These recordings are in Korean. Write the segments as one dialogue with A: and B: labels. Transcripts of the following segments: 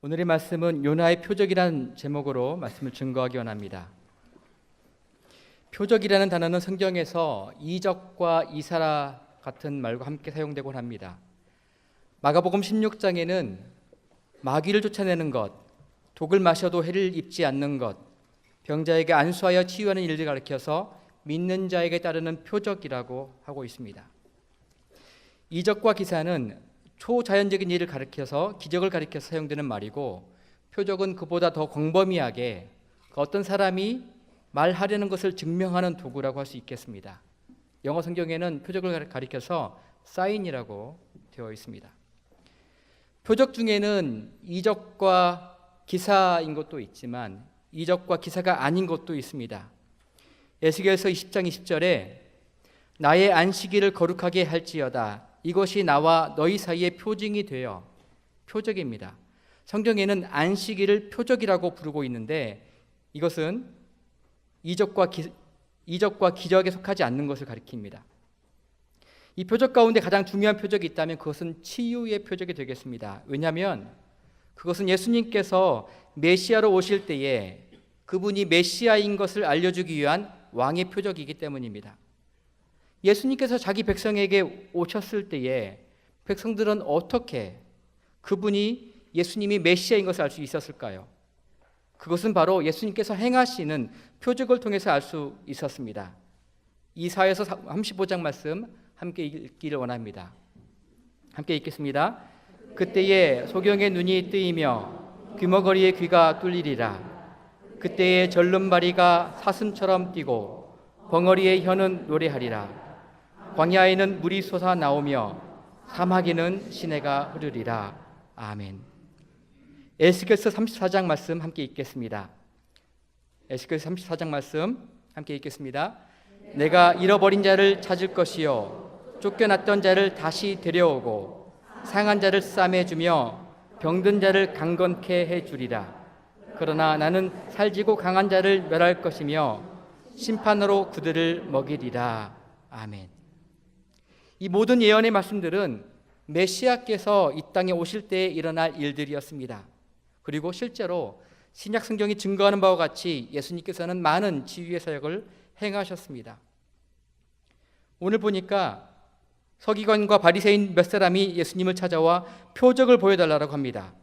A: 오늘의 말씀은 요나의 표적이라는 제목으로 말씀을 증거하기 원합니다. 표적이라는 단어는 성경에서 이적과 이사라 같은 말과 함께 사용되곤 합니다. 마가복음 16장에는 마귀를 쫓아내는 것, 독을 마셔도 해를 입지 않는 것, 병자에게 안수하여 치유하는 일을 가리켜서 믿는 자에게 따르는 표적이라고 하고 있습니다. 이적과 기사는 초자연적인 일을 가리켜서 기적을 가리켜서 사용되는 말이고, 표적은 그보다 더 광범위하게 그 어떤 사람이 말하려는 것을 증명하는 도구라고 할 수 있겠습니다. 영어 성경에는 표적을 가리켜서 사인이라고 되어 있습니다. 표적 중에는 이적과 기사인 것도 있지만 이적과 기사가 아닌 것도 있습니다. 에스겔서 20장 20절에 나의 안식일을 거룩하게 할지어다 이것이 나와 너희 사이의 표징이 되어, 표적입니다. 성경에는 안식일을 표적이라고 부르고 있는데 이것은 이적과 기적에 속하지 않는 것을 가리킵니다. 이 표적 가운데 가장 중요한 표적이 있다면 그것은 치유의 표적이 되겠습니다. 왜냐하면 그것은 예수님께서 메시아로 오실 때에 그분이 메시아인 것을 알려주기 위한 왕의 표적이기 때문입니다. 예수님께서 자기 백성에게 오셨을 때에 백성들은 어떻게 그분이 예수님이 메시아인 것을 알 수 있었을까요? 그것은 바로 예수님께서 행하시는 표적을 통해서 알 수 있었습니다. 이사야서 35장 말씀 함께 읽기를 원합니다. 함께 읽겠습니다. 그때에 소경의 눈이 뜨이며 귀머거리의 귀가 뚫리리라. 그때에 절름발이가 사슴처럼 뛰고 벙어리의 혀는 노래하리라. 광야에는 물이 솟아 나오며 사막에는 시내가 흐르리라. 아멘. 에스겔서 34장 말씀 함께 읽겠습니다. 에스겔서 34장 말씀 함께 읽겠습니다. 내가 잃어버린 자를 찾을 것이요 쫓겨났던 자를 다시 데려오고 상한 자를 싸매주며 병든 자를 강건케 해주리라. 그러나 나는 살지고 강한 자를 멸할 것이며 심판으로 그들을 먹이리라. 아멘. 이 모든 예언의 말씀들은 메시아께서 이 땅에 오실 때에 일어날 일들이었습니다. 그리고 실제로 신약 성경이 증거하는 바와 같이 예수님께서는 많은 치유의 사역을 행하셨습니다. 오늘 보니까 서기관과 바리새인 몇 사람이 예수님을 찾아와 표적을 보여달라고 합니다.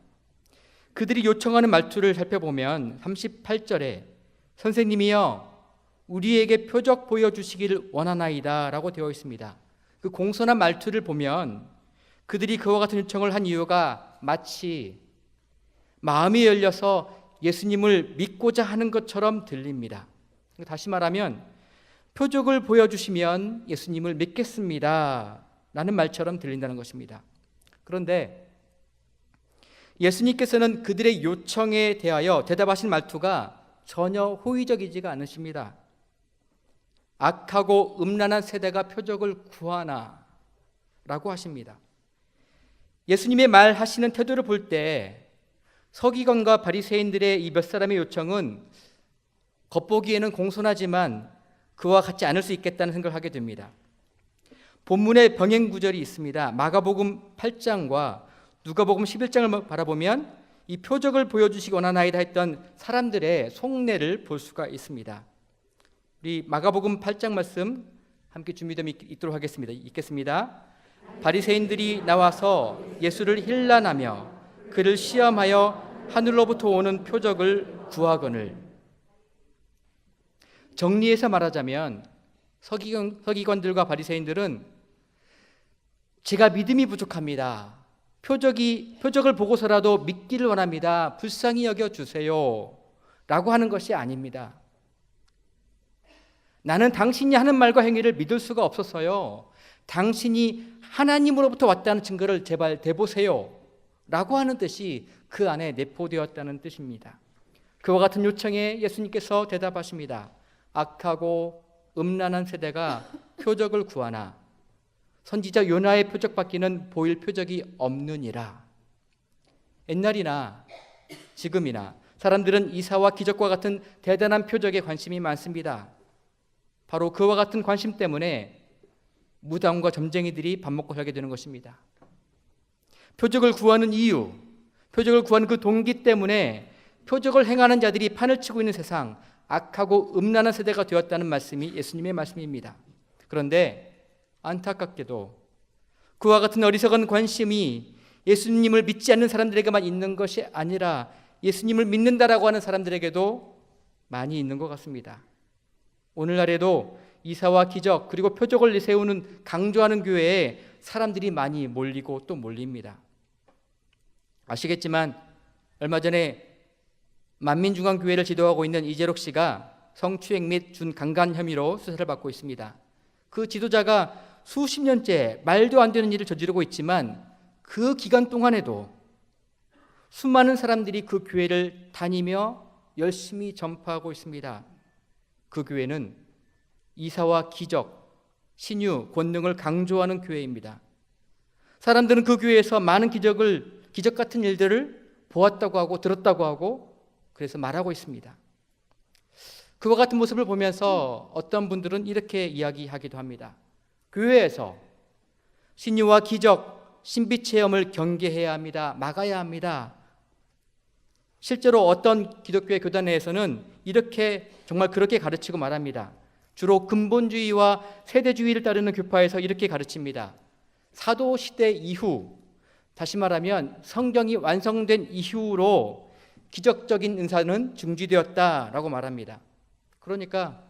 A: 그들이 요청하는 말투를 살펴보면 38절에 선생님이여 우리에게 표적 보여주시기를 원하나이다 라고 되어 있습니다. 그 공손한 말투를 보면 그들이 그와 같은 요청을 한 이유가 마치 마음이 열려서 예수님을 믿고자 하는 것처럼 들립니다. 다시 말하면 표적을 보여주시면 예수님을 믿겠습니다 라는 말처럼 들린다는 것입니다. 그런데 예수님께서는 그들의 요청에 대하여 대답하신 말투가 전혀 호의적이지가 않으십니다. 악하고 음란한 세대가 표적을 구하나 라고 하십니다. 예수님의 말하시는 태도를 볼 때 서기관과 바리새인들의 이 몇 사람의 요청은 겉보기에는 공손하지만 그와 같지 않을 수 있겠다는 생각을 하게 됩니다. 본문에 병행 구절이 있습니다. 마가복음 8장과 누가복음 11장을 바라보면 이 표적을 보여주시기 원하나이다 했던 사람들의 속내를 볼 수가 있습니다. 우리 마가복음 8장 말씀 함께 준비되면 읽도록 하겠습니다. 읽겠습니다. 바리새인들이 나와서 예수를 힐난하며 그를 시험하여 하늘로부터 오는 표적을 구하거늘. 정리해서 말하자면 서기관들과 바리새인들은 제가 믿음이 부족합니다. 표적을 보고서라도 믿기를 원합니다. 불쌍히 여겨주세요 라고 하는 것이 아닙니다. 나는 당신이 하는 말과 행위를 믿을 수가 없어서요. 당신이 하나님으로부터 왔다는 증거를 제발 대보세요 라고 하는 뜻이 그 안에 내포되었다는 뜻입니다. 그와 같은 요청에 예수님께서 대답하십니다. 악하고 음란한 세대가 표적을 구하나 선지자 요나의 표적받기는 보일 표적이 없느니라. 옛날이나 지금이나 사람들은 이사와 기적과 같은 대단한 표적에 관심이 많습니다. 바로 그와 같은 관심 때문에 무당과 점쟁이들이 밥 먹고 살게 되는 것입니다. 표적을 구하는 이유, 표적을 구하는 그 동기 때문에 표적을 행하는 자들이 판을 치고 있는 세상, 악하고 음란한 세대가 되었다는 말씀이 예수님의 말씀입니다. 그런데 안타깝게도 그와 같은 어리석은 관심이 예수님을 믿지 않는 사람들에게만 있는 것이 아니라 예수님을 믿는다라고 하는 사람들에게도 많이 있는 것 같습니다. 오늘날에도 이사와 기적 그리고 표적을 내세우는 강조하는 교회에 사람들이 많이 몰리고 또 몰립니다. 아시겠지만 얼마 전에 만민중앙교회를 지도하고 있는 이재록 씨가 성추행 및 준강간 혐의로 수사를 받고 있습니다. 그 지도자가 수십 년째 말도 안 되는 일을 저지르고 있지만 그 기간 동안에도 수많은 사람들이 그 교회를 다니며 열심히 전파하고 있습니다. 그 교회는 이사와 기적, 신유, 권능을 강조하는 교회입니다. 사람들은 그 교회에서 많은 기적 같은 일들을 보았다고 하고 들었다고 하고 그래서 말하고 있습니다. 그와 같은 모습을 보면서 어떤 분들은 이렇게 이야기하기도 합니다. 교회에서 신유와 기적, 신비 체험을 경계해야 합니다. 막아야 합니다. 실제로 어떤 기독교의 교단 내에서는 이렇게 정말 그렇게 가르치고 말합니다. 주로 근본주의와 세대주의를 따르는 교파에서 이렇게 가르칩니다. 사도 시대 이후, 다시 말하면 성경이 완성된 이후로 기적적인 은사는 중지되었다라고 말합니다. 그러니까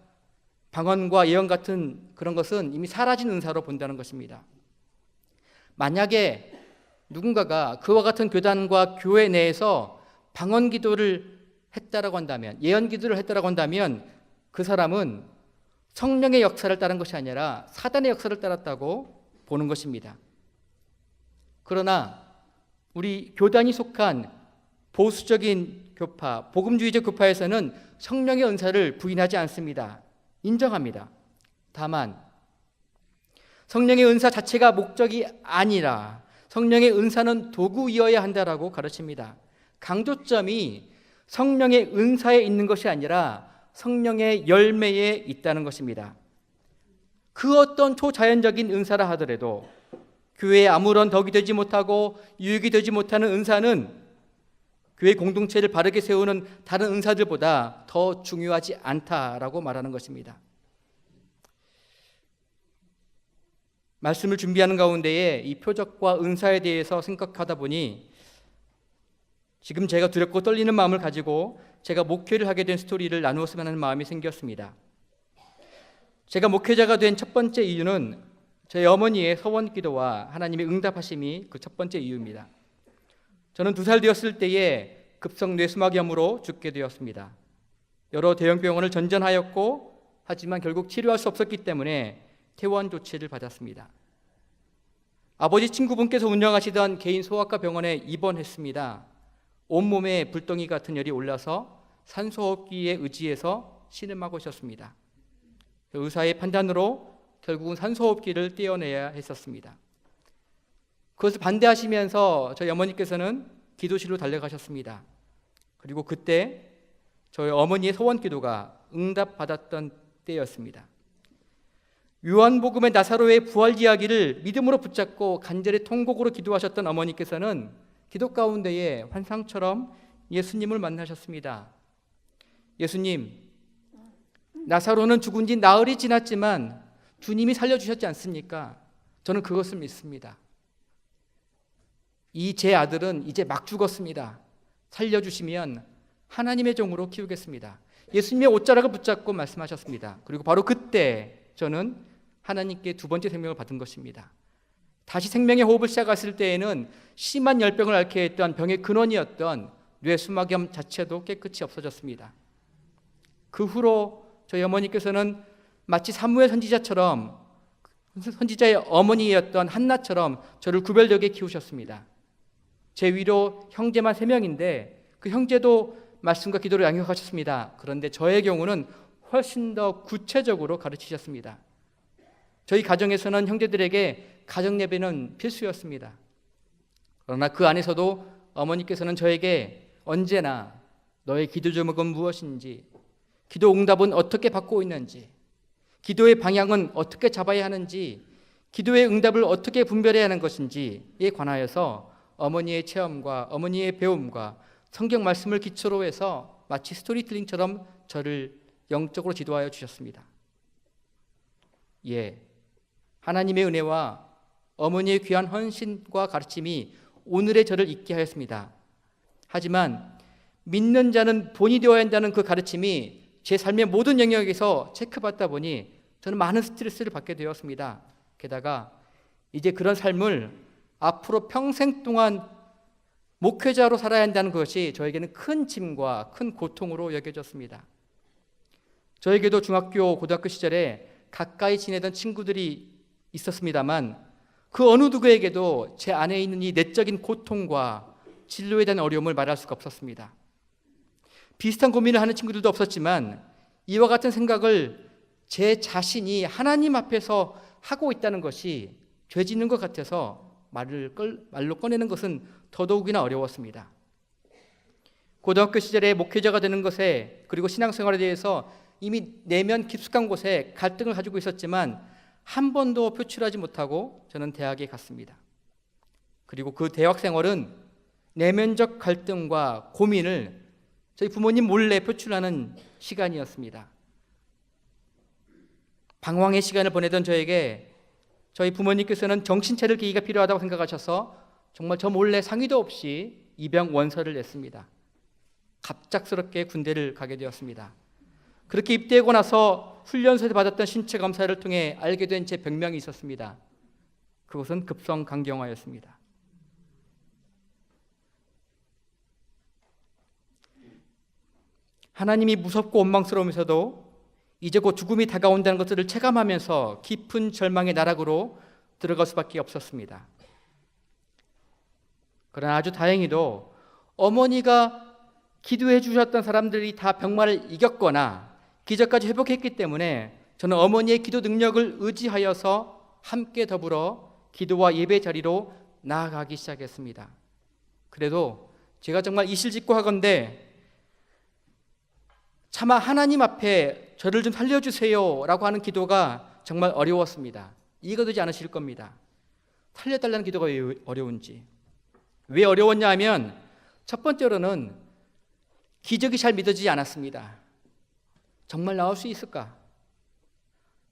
A: 방언과 예언 같은 그런 것은 이미 사라진 은사로 본다는 것입니다. 만약에 누군가가 그와 같은 교단과 교회 내에서 방언 기도를 했다라고 한다면, 예언 기도를 했다라고 한다면 그 사람은 성령의 역사를 따른 것이 아니라 사단의 역사를 따랐다고 보는 것입니다. 그러나 우리 교단이 속한 보수적인 교파, 복음주의적 교파에서는 성령의 은사를 부인하지 않습니다. 인정합니다. 다만 성령의 은사 자체가 목적이 아니라 성령의 은사는 도구이어야 한다라고 가르칩니다. 강조점이 성령의 은사에 있는 것이 아니라 성령의 열매에 있다는 것입니다. 그 어떤 초자연적인 은사라 하더라도 교회에 아무런 덕이 되지 못하고 유익이 되지 못하는 은사는 교회 공동체를 바르게 세우는 다른 은사들보다 더 중요하지 않다라고 말하는 것입니다. 말씀을 준비하는 가운데에 이 표적과 은사에 대해서 생각하다 보니 지금 제가 두렵고 떨리는 마음을 가지고 제가 목회를 하게 된 스토리를 나누었으면 하는 마음이 생겼습니다. 제가 목회자가 된 첫 번째 이유는 저희 어머니의 서원 기도와 하나님의 응답하심이 그 첫 번째 이유입니다. 저는 2살 되었을 때에 급성 뇌수막염으로 죽게 되었습니다. 여러 대형 병원을 전전하였고 하지만 결국 치료할 수 없었기 때문에 퇴원 조치를 받았습니다. 아버지 친구분께서 운영하시던 개인 소아과 병원에 입원했습니다. 온몸에 불덩이 같은 열이 올라서 산소호흡기에 의지해서 신음하고 있었습니다. 의사의 판단으로 결국은 산소호흡기를 떼어내야 했었습니다. 그것을 반대하시면서 저희 어머니께서는 기도실로 달려가셨습니다. 그리고 그때 저희 어머니의 소원 기도가 응답받았던 때였습니다. 요한복음의 나사로의 부활 이야기를 믿음으로 붙잡고 간절히 통곡으로 기도하셨던 어머니께서는 기도 가운데에 환상처럼 예수님을 만나셨습니다. 예수님, 나사로는 죽은 지 나흘이 지났지만 주님이 살려주셨지 않습니까? 저는 그것을 믿습니다. 이 제 아들은 이제 막 죽었습니다. 살려주시면 하나님의 종으로 키우겠습니다. 예수님의 옷자락을 붙잡고 말씀하셨습니다. 그리고 바로 그때 저는 하나님께 두 번째 생명을 받은 것입니다. 다시 생명의 호흡을 시작했을 때에는 심한 열병을 앓게 했던 병의 근원이었던 뇌수막염 자체도 깨끗이 없어졌습니다. 그 후로 저희 어머니께서는 마치 사무엘 선지자처럼, 선지자의 어머니였던 한나처럼 저를 구별되게 키우셨습니다. 제 위로 형제만 3명인데 그 형제도 말씀과 기도를 양육하셨습니다. 그런데 저의 경우는 훨씬 더 구체적으로 가르치셨습니다. 저희 가정에서는 형제들에게 가정 예배는 필수였습니다. 그러나 그 안에서도 어머니께서는 저에게 언제나 너의 기도 제목은 무엇인지, 기도 응답은 어떻게 받고 있는지, 기도의 방향은 어떻게 잡아야 하는지, 기도의 응답을 어떻게 분별해야 하는 것인지에 관하여서 어머니의 체험과 어머니의 배움과 성경 말씀을 기초로 해서 마치 스토리텔링처럼 저를 영적으로 지도하여 주셨습니다. 예, 하나님의 은혜와 어머니의 귀한 헌신과 가르침이 오늘의 저를 있게 하였습니다. 하지만 믿는 자는 본이 되어야 한다는 그 가르침이 제 삶의 모든 영역에서 체크받다 보니 저는 많은 스트레스를 받게 되었습니다. 게다가 이제 그런 삶을 앞으로 평생 동안 목회자로 살아야 한다는 것이 저에게는 큰 짐과 큰 고통으로 여겨졌습니다. 저에게도 중학교, 고등학교 시절에 가까이 지내던 친구들이 있었습니다만 그 어느 누구에게도 제 안에 있는 이 내적인 고통과 진로에 대한 어려움을 말할 수가 없었습니다. 비슷한 고민을 하는 친구들도 없었지만 이와 같은 생각을 제 자신이 하나님 앞에서 하고 있다는 것이 죄 짓는 것 같아서 말로 꺼내는 것은 더더욱이나 어려웠습니다. 고등학교 시절에 목회자가 되는 것에 그리고 신앙생활에 대해서 이미 내면 깊숙한 곳에 갈등을 가지고 있었지만 한 번도 표출하지 못하고 저는 대학에 갔습니다. 그리고 그 대학 생활은 내면적 갈등과 고민을 저희 부모님 몰래 표출하는 시간이었습니다. 방황의 시간을 보내던 저에게 저희 부모님께서는 정신 차릴 계기가 필요하다고 생각하셔서 정말 저 몰래 상의도 없이 입영 원서를 냈습니다. 갑작스럽게 군대를 가게 되었습니다. 그렇게 입대하고 나서 훈련소에서 받았던 신체 검사를 통해 알게 된 제 병명이 있었습니다. 그것은 급성 간경화였습니다. 하나님이 무섭고 원망스러우면서도 이제 곧 죽음이 다가온다는 것들을 체감하면서 깊은 절망의 나락으로 들어갈 수밖에 없었습니다. 그러나 아주 다행히도 어머니가 기도해 주셨던 사람들이 다 병마를 이겼거나 기적까지 회복했기 때문에 저는 어머니의 기도 능력을 의지하여서 함께 더불어 기도와 예배 자리로 나아가기 시작했습니다. 그래도 제가 정말 이실직고 하건대 차마 하나님 앞에 저를 좀 살려주세요 라고 하는 기도가 정말 어려웠습니다. 이해가 되지 않으실 겁니다. 살려달라는 기도가 왜 어려운지. 왜 어려웠냐 하면 첫 번째로는 기적이 잘 믿어지지 않았습니다. 정말 나올 수 있을까?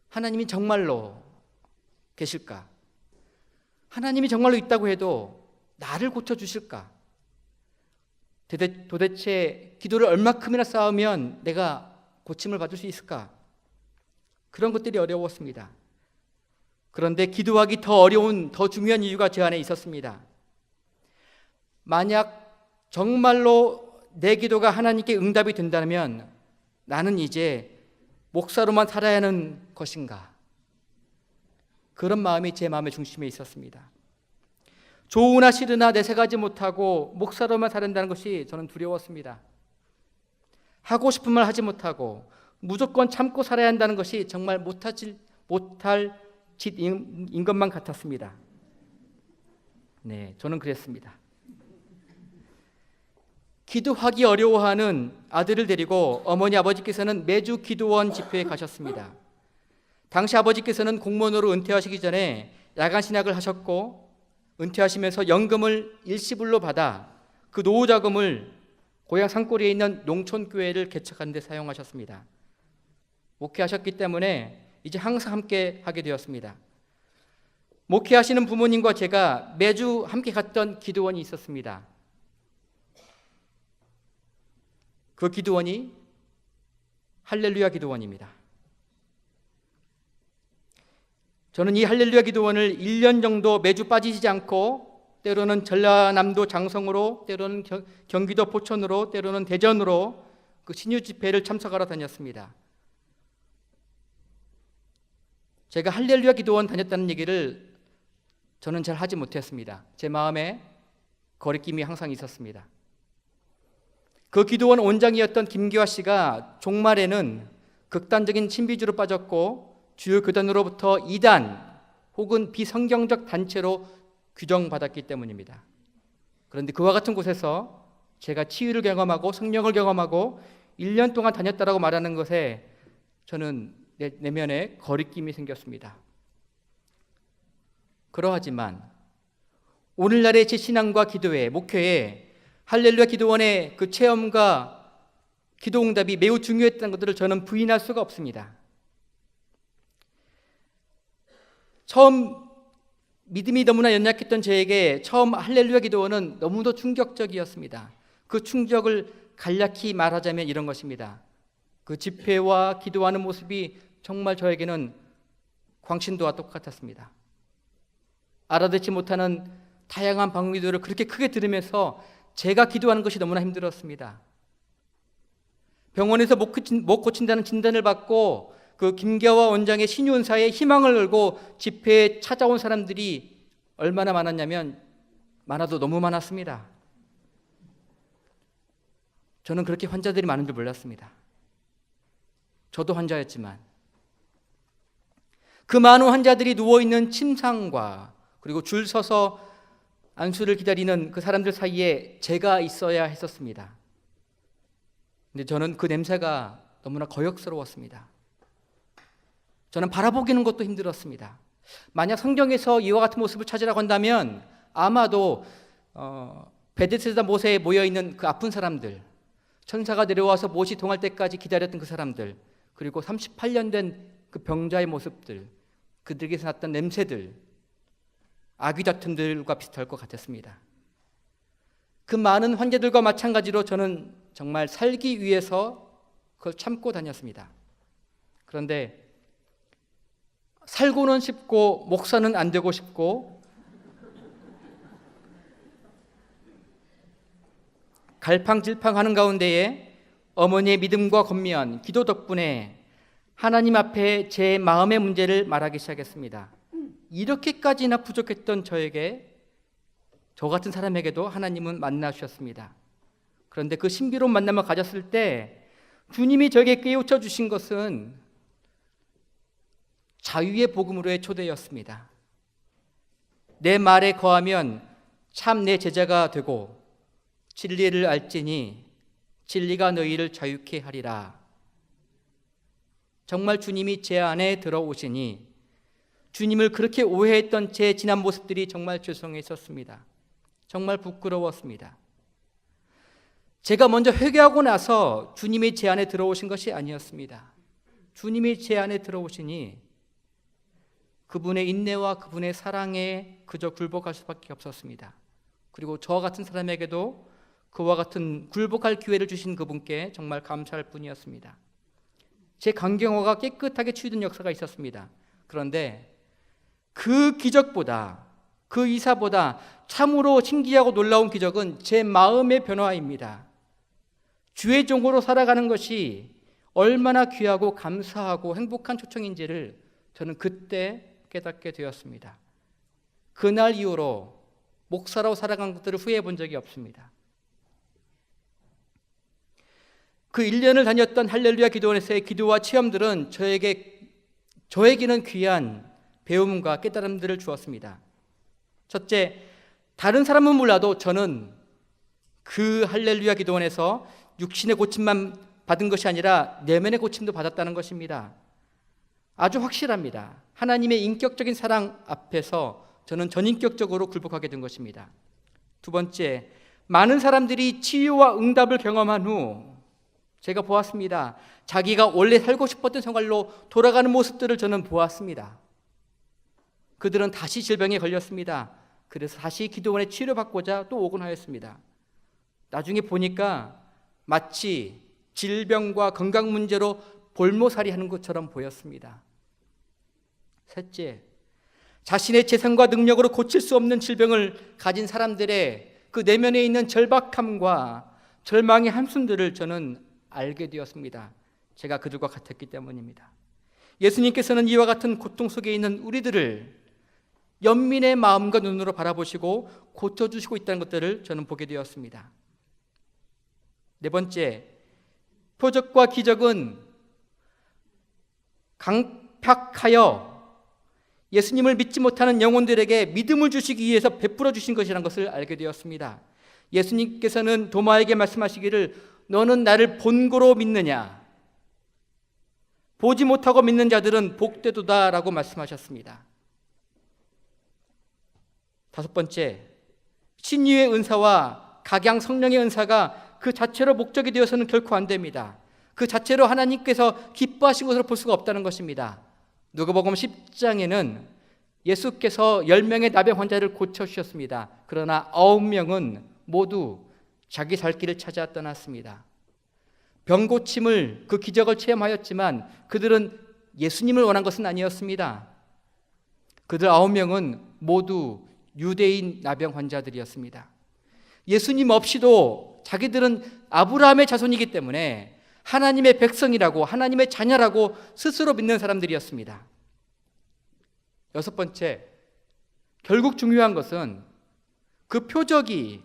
A: 하나님이 정말로 계실까? 하나님이 정말로 있다고 해도 나를 고쳐주실까? 도대체 기도를 얼마큼이나 쌓으면 내가 고침을 받을 수 있을까? 그런 것들이 어려웠습니다. 그런데 기도하기 더 어려운, 더 중요한 이유가 제 안에 있었습니다. 만약 정말로 내 기도가 하나님께 응답이 된다면 나는 이제 목사로만 살아야 하는 것인가? 그런 마음이 제 마음의 중심에 있었습니다. 좋으나 싫으나 내색하지 못하고 목사로만 살아야 것이 저는 두려웠습니다. 하고 싶은 말 하지 못하고 무조건 참고 살아야 한다는 것이 정말 못할 짓인 것만 같았습니다. 네, 저는 그랬습니다. 기도하기 어려워하는 아들을 데리고 어머니 아버지께서는 매주 기도원 집회에 가셨습니다. 당시 아버지께서는 공무원으로 은퇴하시기 전에 야간 신학을 하셨고 은퇴하시면서 연금을 일시불로 받아 그 노후 자금을 고향 산골에 있는 농촌교회를 개척하는 데 사용하셨습니다. 목회하셨기 때문에 이제 항상 함께 하게 되었습니다. 목회하시는 부모님과 제가 매주 함께 갔던 기도원이 있었습니다. 그 기도원이 할렐루야 기도원입니다. 저는 이 할렐루야 기도원을 1년 정도 매주 빠지지 않고 때로는 전라남도 장성으로, 때로는 경기도 포천으로, 때로는 대전으로 그 신유 집회를 참석하러 다녔습니다. 제가 할렐루야 기도원 다녔다는 얘기를 저는 잘 하지 못했습니다. 제 마음에 거리낌이 항상 있었습니다. 그 기도원 원장이었던 김기화 씨가 종말에는 극단적인 신비주의로 빠졌고 주요 교단으로부터 이단 혹은 비성경적 단체로 규정받았기 때문입니다. 그런데 그와 같은 곳에서 제가 치유를 경험하고 성령을 경험하고 1년 동안 다녔다라고 말하는 것에 저는 내면에 거리낌이 생겼습니다. 그러하지만 오늘날의 제 신앙과 기도에, 목회에 할렐루야 기도원의 그 체험과 기도응답이 매우 중요했다는 것들을 저는 부인할 수가 없습니다. 처음 믿음이 너무나 연약했던 저에게 처음 할렐루야 기도원은 너무도 충격적이었습니다. 그 충격을 간략히 말하자면 이런 것입니다. 그 집회와 기도하는 모습이 정말 저에게는 광신도와 똑같았습니다. 알아듣지 못하는 다양한 방언들을 그렇게 크게 들으면서 제가 기도하는 것이 너무나 힘들었습니다. 병원에서 못 고친다는 진단을 받고 그 김계화 원장의 신윤사에 희망을 걸고 집회에 찾아온 사람들이 얼마나 많았냐면 많아도 너무 많았습니다. 저는 그렇게 환자들이 많은 줄 몰랐습니다. 저도 환자였지만 그 많은 환자들이 누워있는 침상과 그리고 줄 서서 안수를 기다리는 그 사람들 사이에 제가 있어야 했었습니다. 근데 저는 그 냄새가 너무나 거역스러웠습니다. 저는 바라보기는 것도 힘들었습니다. 만약 성경에서 이와 같은 모습을 찾으라고 한다면 아마도 베데스다 못에 모여있는 그 아픈 사람들, 천사가 내려와서 못이 동할 때까지 기다렸던 그 사람들, 그리고 38년 된 그 병자의 모습들, 그들에게서 났던 냄새들, 아귀 다툼들과 비슷할 것 같았습니다. 그 많은 환자들과 마찬가지로 저는 정말 살기 위해서 그걸 참고 다녔습니다. 그런데 살고는 싶고 목사는 안 되고 싶고 갈팡질팡하는 가운데에 어머니의 믿음과 권면, 기도 덕분에 하나님 앞에 제 마음의 문제를 말하기 시작했습니다. 이렇게까지나 부족했던 저에게, 저 같은 사람에게도 하나님은 만나주셨습니다. 그런데 그 신비로운 만남을 가졌을 때 주님이 저에게 깨우쳐 주신 것은 자유의 복음으로의 초대였습니다. 내 말에 거하면 참 내 제자가 되고 진리를 알지니 진리가 너희를 자유케 하리라. 정말 주님이 제 안에 들어오시니 주님을 그렇게 오해했던 제 지난 모습들이 정말 죄송했었습니다. 정말 부끄러웠습니다. 제가 먼저 회개하고 나서 주님이 제 안에 들어오신 것이 아니었습니다. 주님이 제 안에 들어오시니 그분의 인내와 그분의 사랑에 그저 굴복할 수밖에 없었습니다. 그리고 저 같은 사람에게도 그와 같은 굴복할 기회를 주신 그분께 정말 감사할 뿐이었습니다. 제 강경화가 깨끗하게 치유된 역사가 있었습니다. 그런데 그 기적보다, 그 이사보다 참으로 신기하고 놀라운 기적은 제 마음의 변화입니다. 주의 종으로 살아가는 것이 얼마나 귀하고 감사하고 행복한 초청인지를 저는 그때 깨닫게 되었습니다. 그날 이후로 목사로 살아간 것들을 후회해 본 적이 없습니다. 그 1년을 다녔던 할렐루야 기도원에서의 기도와 체험들은 저에게는 귀한 배움과 깨달음들을 주었습니다. 첫째, 다른 사람은 몰라도 저는 그 할렐루야 기도원에서 육신의 고침만 받은 것이 아니라 내면의 고침도 받았다는 것입니다. 아주 확실합니다. 하나님의 인격적인 사랑 앞에서 저는 전인격적으로 굴복하게 된 것입니다. 두 번째, 많은 사람들이 치유와 응답을 경험한 후 제가 보았습니다. 자기가 원래 살고 싶었던 생활로 돌아가는 모습들을 저는 보았습니다. 그들은 다시 질병에 걸렸습니다. 그래서 다시 기도원에 치료받고자 또 오곤 하였습니다. 나중에 보니까 마치 질병과 건강 문제로 볼모살이 하는 것처럼 보였습니다. 셋째, 자신의 재산과 능력으로 고칠 수 없는 질병을 가진 사람들의 그 내면에 있는 절박함과 절망의 한숨들을 저는 알게 되었습니다. 제가 그들과 같았기 때문입니다. 예수님께서는 이와 같은 고통 속에 있는 우리들을 연민의 마음과 눈으로 바라보시고 고쳐주시고 있다는 것들을 저는 보게 되었습니다. 네 번째, 표적과 기적은 강팍하여 예수님을 믿지 못하는 영혼들에게 믿음을 주시기 위해서 베풀어 주신 것이라는 것을 알게 되었습니다. 예수님께서는 도마에게 말씀하시기를 너는 나를 본고로 믿느냐? 보지 못하고 믿는 자들은 복되도다 라고 말씀하셨습니다. 다섯 번째, 신유의 은사와 각양 성령의 은사가 그 자체로 목적이 되어서는 결코 안 됩니다. 그 자체로 하나님께서 기뻐하신 것으로 볼 수가 없다는 것입니다. 누가복음 10장에는 예수께서 10명의 나병 환자를 고쳐주셨습니다. 그러나 9명은 모두 자기 살 길을 찾아 떠났습니다. 병고침을, 그 기적을 체험하였지만 그들은 예수님을 원한 것은 아니었습니다. 그들 9명은 모두 유대인 나병 환자들이었습니다. 예수님 없이도 자기들은 아브라함의 자손이기 때문에 하나님의 백성이라고, 하나님의 자녀라고 스스로 믿는 사람들이었습니다. 여섯 번째, 결국 중요한 것은 그 표적이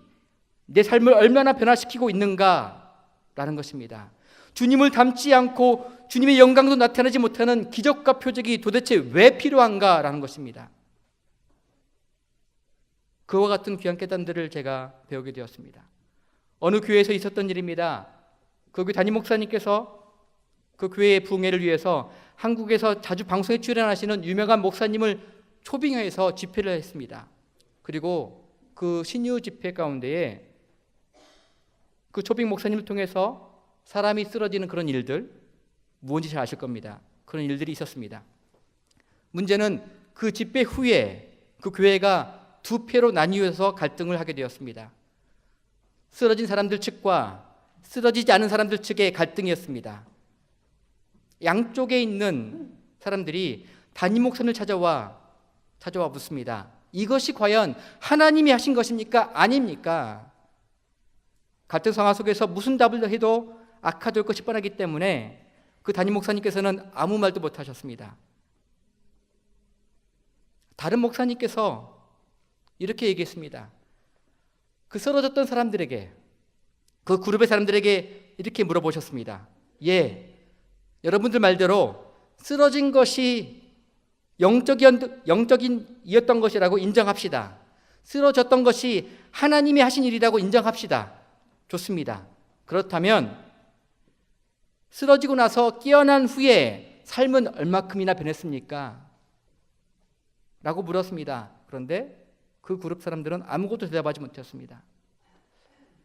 A: 내 삶을 얼마나 변화시키고 있는가라는 것입니다. 주님을 닮지 않고 주님의 영광도 나타나지 못하는 기적과 표적이 도대체 왜 필요한가라는 것입니다. 그와 같은 귀한 깨달음들을 제가 배우게 되었습니다. 어느 교회에서 있었던 일입니다. 그 교회 담임 목사님께서 그 교회의 부흥회를 위해서 한국에서 자주 방송에 출연하시는 유명한 목사님을 초빙해서 집회를 했습니다. 그리고 그 신유 집회 가운데에 그 초빙 목사님을 통해서 사람이 쓰러지는 그런 일들, 무엇인지 잘 아실 겁니다. 그런 일들이 있었습니다. 문제는 그 집회 후에 그 교회가 두 패로 나뉘어서 갈등을 하게 되었습니다. 쓰러진 사람들 측과 쓰러지지 않은 사람들 측의 갈등이었습니다. 양쪽에 있는 사람들이 담임 목사님을 찾아와 묻습니다. 이것이 과연 하나님이 하신 것입니까? 아닙니까? 갈등 상황 속에서 무슨 답을 해도 악화될 것이 뻔하기 때문에 그 담임 목사님께서는 아무 말도 못 하셨습니다. 다른 목사님께서 이렇게 얘기했습니다. 그 쓰러졌던 사람들에게, 그 그룹의 사람들에게 이렇게 물어보셨습니다. 여러분들 말대로 쓰러진 것이 영적인이었던 것이라고 인정합시다. 쓰러졌던 것이 하나님이 하신 일이라고 인정합시다. 좋습니다. 그렇다면 쓰러지고 나서 깨어난 후에 삶은 얼마큼이나 변했습니까? 라고 물었습니다. 그런데 그 그룹 사람들은 아무것도 대답하지 못했습니다.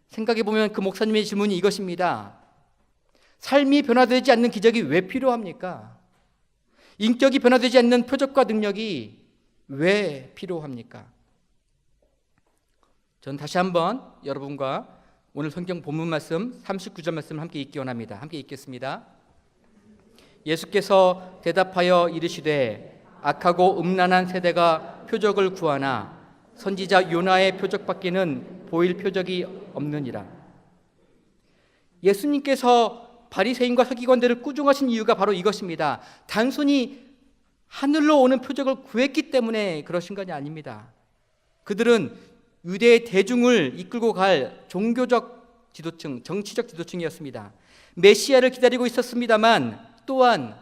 A: 생각해보면 그 목사님의 질문이 이것입니다. 삶이 변화되지 않는 기적이 왜 필요합니까? 인격이 변화되지 않는 표적과 능력이 왜 필요합니까? 저는 다시 한번 여러분과 오늘 성경 본문 말씀 39절 말씀을 함께 읽기 원합니다. 함께 읽겠습니다. 예수께서 대답하여 이르시되 악하고 음란한 세대가 표적을 구하나 선지자 요나의 표적밖에는 보일 표적이 없느니라. 예수님께서 바리새인과 서기관들을 꾸중하신 이유가 바로 이것입니다. 단순히 하늘로 오는 표적을 구했기 때문에 그러신 것이 아닙니다. 그들은 유대의 대중을 이끌고 갈 종교적 지도층, 정치적 지도층이었습니다. 메시아를 기다리고 있었습니다만 또한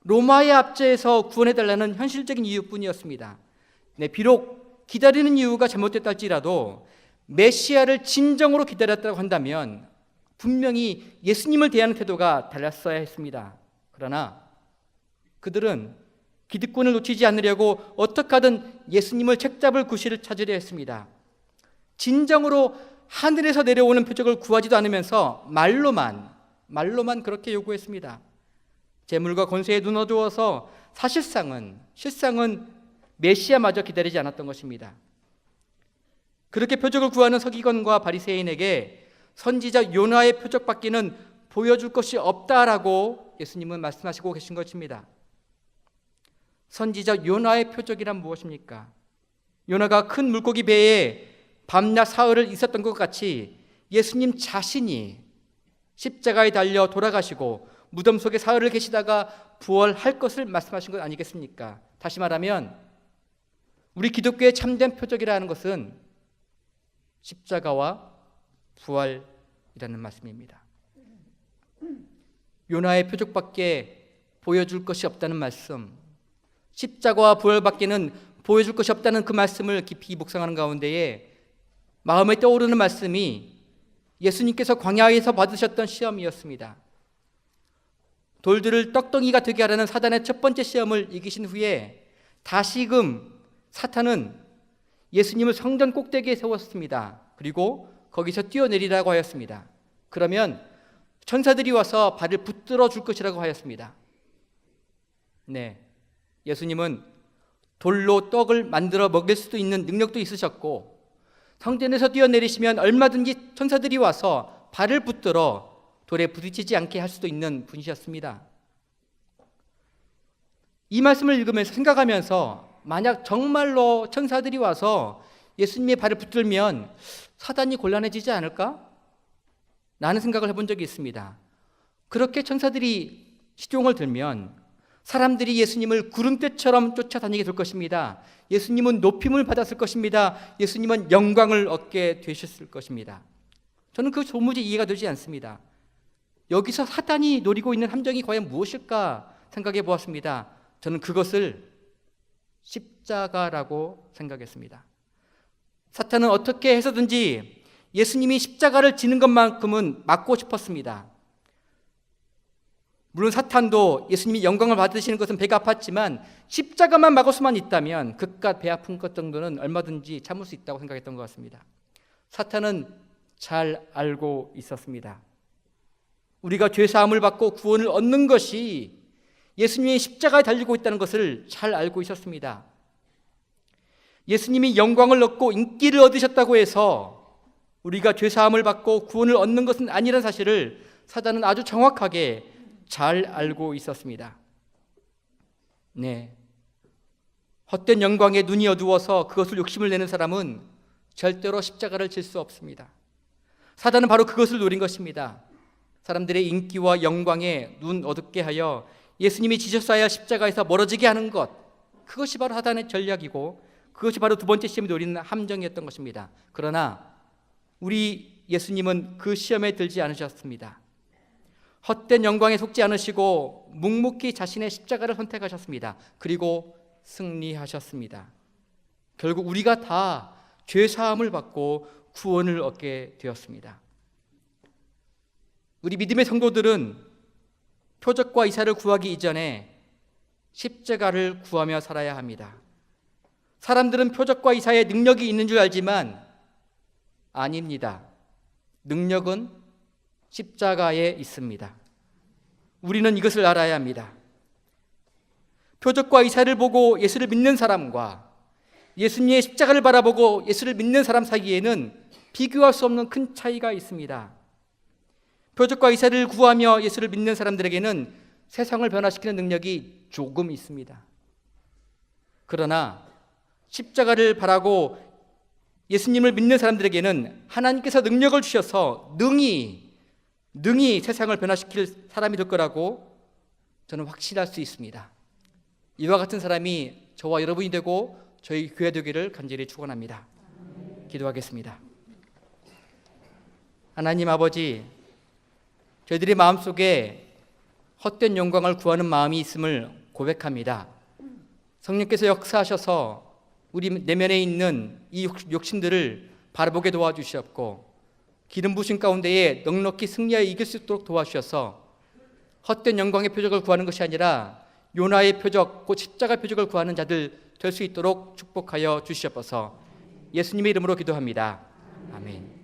A: 로마의 압제에서 구원해달라는 현실적인 이유뿐이었습니다. 비록 기다리는 이유가 잘못됐다 할지라도 메시아를 진정으로 기다렸다고 한다면 분명히 예수님을 대하는 태도가 달랐어야 했습니다. 그러나 그들은 기득권을 놓치지 않으려고 어떻게 하든 예수님을 책잡을 구실을 찾으려 했습니다. 진정으로 하늘에서 내려오는 표적을 구하지도 않으면서 말로만 그렇게 요구했습니다. 재물과 권세에 눈 어두워서 실상은 메시아마저 기다리지 않았던 것입니다. 그렇게 표적을 구하는 서기관과 바리새인에게 선지자 요나의 표적밖에는 보여줄 것이 없다라고 예수님은 말씀하시고 계신 것입니다. 선지자 요나의 표적이란 무엇입니까? 요나가 큰 물고기 배에 밤낮 사흘을 있었던 것 같이 예수님 자신이 십자가에 달려 돌아가시고 무덤 속에 사흘을 계시다가 부활할 것을 말씀하신 것 아니겠습니까? 다시 말하면 우리 기독교의 참된 표적이라는 것은 십자가와 부활이라는 말씀입니다. 요나의 표적밖에 보여줄 것이 없다는 말씀, 십자가와 부활밖에는 보여줄 것이 없다는 그 말씀을 깊이 묵상하는 가운데에 마음에 떠오르는 말씀이 예수님께서 광야에서 받으셨던 시험이었습니다. 돌들을 떡덩이가 되게 하려는 사단의 첫 번째 시험을 이기신 후에 다시금 사탄은 예수님을 성전 꼭대기에 세웠습니다. 그리고 거기서 뛰어내리라고 하였습니다. 그러면 천사들이 와서 발을 붙들어 줄 것이라고 하였습니다. 네, 예수님은 돌로 떡을 만들어 먹일 수도 있는 능력도 있으셨고, 성전에서 뛰어내리시면 얼마든지 천사들이 와서 발을 붙들어 돌에 부딪히지 않게 할 수도 있는 분이셨습니다. 이 말씀을 읽으면서 생각하면서 만약 정말로 천사들이 와서 예수님의 발을 붙들면 사단이 곤란해지지 않을까? 라는 생각을 해본 적이 있습니다. 그렇게 천사들이 시종을 들면 사람들이 예수님을 구름대처럼 쫓아다니게 될 것입니다. 예수님은 높임을 받았을 것입니다. 예수님은 영광을 얻게 되셨을 것입니다. 저는 그 도무지 이해가 되지 않습니다. 여기서 사탄이 노리고 있는 함정이 과연 무엇일까 생각해 보았습니다. 저는 그것을 십자가라고 생각했습니다. 사탄은 어떻게 해서든지 예수님이 십자가를 지는 것만큼은 막고 싶었습니다. 물론 사탄도 예수님이 영광을 받으시는 것은 배가 아팠지만 십자가만 막을 수만 있다면 그깟 배 아픈 것 정도는 얼마든지 참을 수 있다고 생각했던 것 같습니다. 사탄은 잘 알고 있었습니다. 우리가 죄사함을 받고 구원을 얻는 것이 예수님이 십자가에 달리고 있다는 것을 잘 알고 있었습니다. 예수님이 영광을 얻고 인기를 얻으셨다고 해서 우리가 죄사함을 받고 구원을 얻는 것은 아니라는 사실을 사단은 아주 정확하게 잘 알고 있었습니다. 네, 헛된 영광에 눈이 어두워서 그것을 욕심을 내는 사람은 절대로 십자가를 질 수 없습니다. 사단은 바로 그것을 노린 것입니다. 사람들의 인기와 영광에 눈 어둡게 하여 예수님이 지셨어야 할 십자가에서 멀어지게 하는 것, 그것이 바로 사단의 전략이고 그것이 바로 두 번째 시험이 노리는 함정이었던 것입니다. 그러나 우리 예수님은 그 시험에 들지 않으셨습니다. 헛된 영광에 속지 않으시고 묵묵히 자신의 십자가를 선택하셨습니다. 그리고 승리하셨습니다. 결국 우리가 다 죄사함을 받고 구원을 얻게 되었습니다. 우리 믿음의 성도들은 표적과 이사를 구하기 이전에 십자가를 구하며 살아야 합니다. 사람들은 표적과 이사에 능력이 있는 줄 알지만 아닙니다. 능력은 십자가에 있습니다. 우리는 이것을 알아야 합니다. 표적과 이사를 보고 예수를 믿는 사람과 예수님의 십자가를 바라보고 예수를 믿는 사람 사이에는 비교할 수 없는 큰 차이가 있습니다. 표적과 이사를 구하며 예수를 믿는 사람들에게는 세상을 변화시키는 능력이 조금 있습니다. 그러나 십자가를 바라고 예수님을 믿는 사람들에게는 하나님께서 능력을 주셔서 능히 세상을 변화시킬 사람이 될 거라고 저는 확신할 수 있습니다. 이와 같은 사람이 저와 여러분이 되고 저희 교회 되기를 간절히 축원합니다. 기도하겠습니다. 하나님 아버지, 저희들의 마음속에 헛된 영광을 구하는 마음이 있음을 고백합니다. 성령께서 역사하셔서 우리 내면에 있는 이 욕심들을 바라보게 도와주시옵고 기름 부으신 가운데에 넉넉히 승리하여 이길 수 있도록 도와주셔서 헛된 영광의 표적을 구하는 것이 아니라 요나의 표적, 곧 십자가 표적을 구하는 자들 될 수 있도록 축복하여 주시옵소서. 예수님의 이름으로 기도합니다. 아멘.